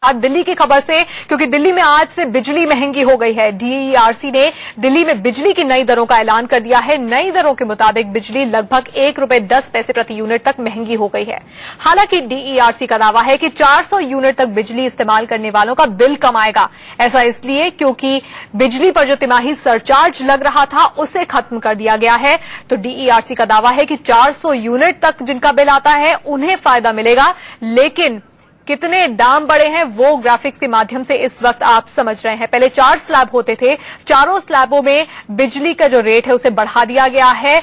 आज दिल्ली की खबर से, क्योंकि दिल्ली में आज से बिजली महंगी हो गई है। डीईआरसी ने दिल्ली में बिजली की नई दरों का ऐलान कर दिया है। नई दरों के मुताबिक बिजली लगभग ₹1.10 प्रति यूनिट तक महंगी हो गई है। हालांकि डीईआरसी का दावा है कि 400 यूनिट तक बिजली इस्तेमाल करने वालों का बिल कम आएगा। ऐसा इसलिए क्योंकि बिजली पर जो तिमाही सरचार्ज लग रहा था उसे खत्म कर दिया गया है। तो डीईआरसी का दावा है कि 400 यूनिट तक जिनका बिल आता है उन्हें फायदा मिलेगा, लेकिन कितने दाम बढ़े हैं वो ग्राफिक्स के माध्यम से इस वक्त आप समझ रहे हैं। पहले 4 स्लैब होते थे, चारों स्लैबों में बिजली का जो रेट है उसे बढ़ा दिया गया है।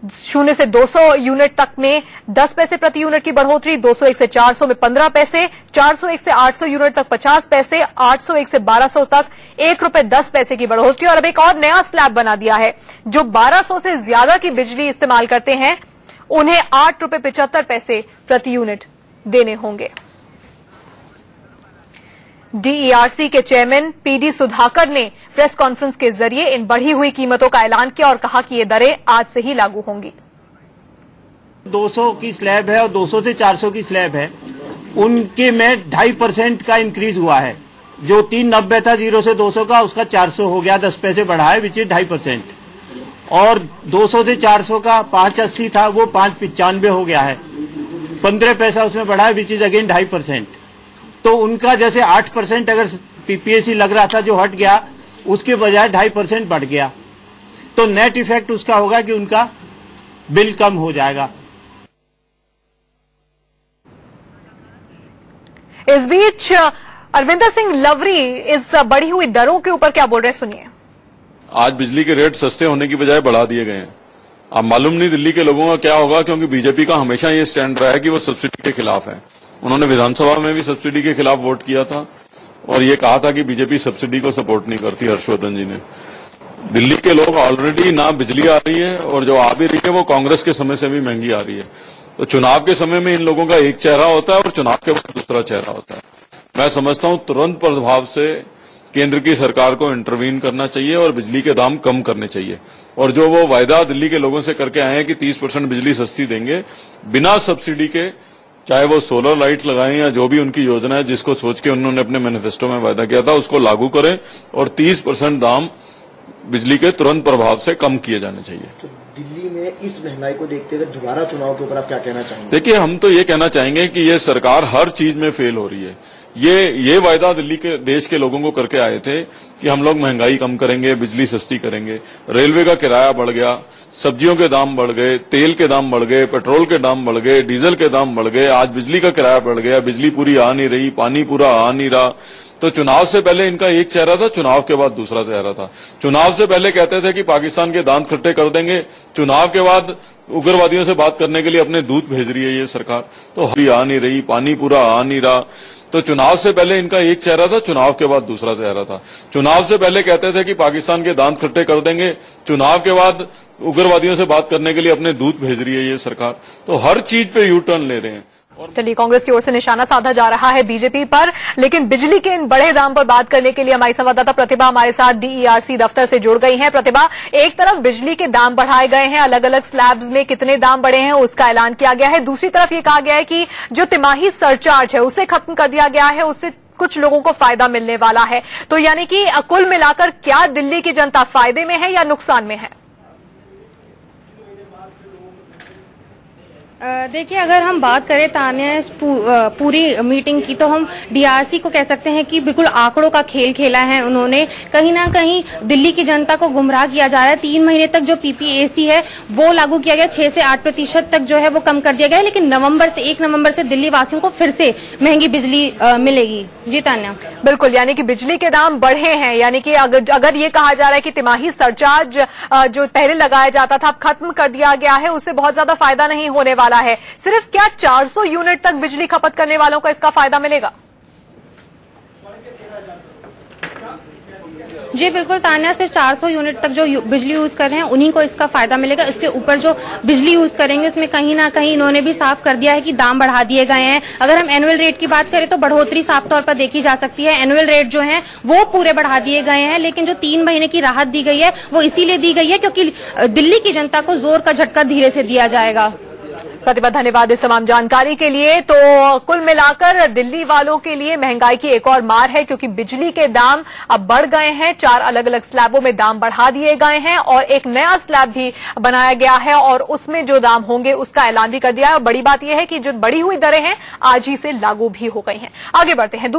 0 से 200 यूनिट तक में 10 पैसे प्रति यूनिट की बढ़ोतरी, 201 से 400 में 15 पैसे, 401 से 800 यूनिट तक 50 पैसे, 801 से 1200 तक ₹1.10 की बढ़ोतरी। और अब एक और नया स्लैब बना दिया है, जो 1200 से ज्यादा की बिजली इस्तेमाल करते हैं उन्हें ₹8.75 प्रति यूनिट देने होंगे। डीईआरसी के चेयरमैन पीडी सुधाकर ने प्रेस कॉन्फ्रेंस के जरिए इन बढ़ी हुई कीमतों का ऐलान किया और कहा कि ये दरें आज से ही लागू होंगी। 200 की स्लैब है और 200 से 400 की स्लैब है, उनके में 2.5% का इंक्रीज हुआ है। जो 390 था 0 से 200 का, उसका 400 हो गया, 10 पैसे बढ़ा है, विच इज 2.5%। और 200 से 400 का 580 था, वो 595 हो गया है, 15 पैसा उसमें बढ़ा है, विच इज अगेन 2.5%। तो उनका जैसे 8% अगर पीपीएसी लग रहा था जो हट गया, उसके बजाय 2.5% बढ़ गया। तो नेट इफेक्ट उसका होगा कि उनका बिल कम हो जाएगा। इस बीच अरविंदर सिंह लवरी इस बढ़ी हुई दरों के ऊपर क्या बोल रहे हैं, सुनिए। आज बिजली के रेट सस्ते होने की बजाय बढ़ा दिए गए हैं। अब मालूम नहीं दिल्ली के लोगों का क्या होगा, क्योंकि बीजेपी का हमेशा ये स्टैंड रहा है कि वो सब्सिडी के खिलाफ है। उन्होंने विधानसभा में भी सब्सिडी के खिलाफ वोट किया था और ये कहा था कि बीजेपी सब्सिडी को सपोर्ट नहीं करती। हर्षवर्धन जी ने, दिल्ली के लोग ऑलरेडी ना बिजली आ रही है और जो आ भी रही है वो कांग्रेस के समय से भी महंगी आ रही है। तो चुनाव के समय में इन लोगों का एक चेहरा होता है और चुनाव के बाद दूसरा चेहरा होता है। मैं समझता हूं तुरंत प्रभाव से केंद्र की सरकार को इंटरवीन करना चाहिए और बिजली के दाम कम करने चाहिए। और जो वो वायदा दिल्ली के लोगों से करके आए हैं कि 30% बिजली सस्ती देंगे बिना सब्सिडी के, चाहे वो सोलर लाइट लगाएं या जो भी उनकी योजना है जिसको सोच के उन्होंने अपने मैनिफेस्टो में वायदा किया था, उसको लागू करें और 30% दाम बिजली के तुरंत प्रभाव से कम किए जाने चाहिए। तो दिल्ली में इस महंगाई को देखते हुए दोबारा चुनाव के ऊपर आप क्या कहना चाहेंगे? देखिए, हम तो ये कहना चाहेंगे कि ये सरकार हर चीज में फेल हो रही है। ये वायदा दिल्ली के देश के लोगों को करके आए थे कि हम लोग महंगाई कम करेंगे, बिजली सस्ती करेंगे। रेलवे का किराया बढ़ गया, सब्जियों के दाम बढ़ गए, तेल के दाम बढ़ गए, पेट्रोल के दाम बढ़ गए, डीजल के दाम बढ़ गए, आज बिजली का किराया बढ़ गया, बिजली पूरी आ नहीं रही, पानी पूरा आ नहीं रहा। तो चुनाव से पहले इनका एक चेहरा था, चुनाव के बाद दूसरा चेहरा था। चुनाव से पहले कहते थे कि पाकिस्तान के दांत खट्टे कर देंगे, चुनाव के बाद उग्रवादियों से बात करने के लिए अपने दूत भेज रही है ये सरकार। तो अभी आ नहीं रही, पानी पूरा आ नहीं रहा। तो चुनाव से पहले इनका एक चेहरा था, चुनाव के बाद दूसरा चेहरा था। चुनाव से पहले कहते थे कि पाकिस्तान के दांत खट्टे कर देंगे, चुनाव के बाद उग्रवादियों से बात करने के लिए अपने दूत भेज रही है ये सरकार। तो हर चीज पे यू टर्न ले रहे हैं। चलिए, कांग्रेस की ओर से निशाना साधा जा रहा है बीजेपी पर, लेकिन बिजली के इन बड़े दाम पर बात करने के लिए हमारी संवाददाता प्रतिभा हमारे साथ डीईआरसी दफ्तर से जुड़ गई हैं। प्रतिभा, एक तरफ बिजली के दाम बढ़ाए गए हैं, अलग अलग स्लैब्स में कितने दाम बढ़े हैं उसका ऐलान किया गया है। दूसरी तरफ ये कहा गया है कि जो तिमाही सरचार्ज है उसे खत्म कर दिया गया है, उससे कुछ लोगों को फायदा मिलने वाला है। तो यानी कि कुल मिलाकर क्या दिल्ली की जनता फायदे में है या नुकसान में है? देखिए, अगर हम बात करें तान्या इस पूरी मीटिंग की, तो हम डीआरसी को कह सकते हैं कि बिल्कुल आंकड़ों का खेल खेला है उन्होंने। कहीं ना कहीं दिल्ली की जनता को गुमराह किया जा रहा है। 3 महीने तक जो पीपीएसी है वो लागू किया गया, 6 से 8% तक जो है वो कम कर दिया गया है, लेकिन 1 नवंबर से दिल्ली वासियों को फिर से महंगी बिजली मिलेगी। जी तान्या। बिल्कुल, यानी कि बिजली के दाम बढ़े हैं, यानी कि अगर ये कहा जा रहा है कि तिमाही सरचार्ज जो पहले लगाया जाता था अब खत्म कर दिया गया है, उससे बहुत ज्यादा फायदा नहीं होने वाला है। सिर्फ क्या 400 यूनिट तक बिजली खपत करने वालों को इसका फायदा मिलेगा? जी बिल्कुल तान्या, सिर्फ 400 यूनिट तक जो बिजली यूज कर रहे हैं उन्हीं को इसका फायदा मिलेगा। इसके ऊपर जो बिजली यूज करेंगे उसमें कहीं ना कहीं इन्होंने भी साफ कर दिया है कि दाम बढ़ा दिए गए हैं। अगर हम एनुअल रेट की बात करें तो बढ़ोतरी साफ तौर पर देखी जा सकती है। एनुअल रेट जो है वो पूरे बढ़ा दिए गए हैं, लेकिन जो 3 महीने की राहत दी गई है वो इसीलिए दी गई है क्योंकि दिल्ली की जनता को जोर का झटका धीरे से दिया जाएगा। प्रतिभा, धन्यवाद इस तमाम जानकारी के लिए। तो कुल मिलाकर दिल्ली वालों के लिए महंगाई की एक और मार है, क्योंकि बिजली के दाम अब बढ़ गए हैं। 4 अलग अलग स्लैबों में दाम बढ़ा दिए गए हैं और एक नया स्लैब भी बनाया गया है और उसमें जो दाम होंगे उसका ऐलान भी कर दिया है। और बड़ी बात यह है कि जो बढ़ी हुई दरें हैं आज ही से लागू भी हो गई हैं। आगे बढ़ते हैं।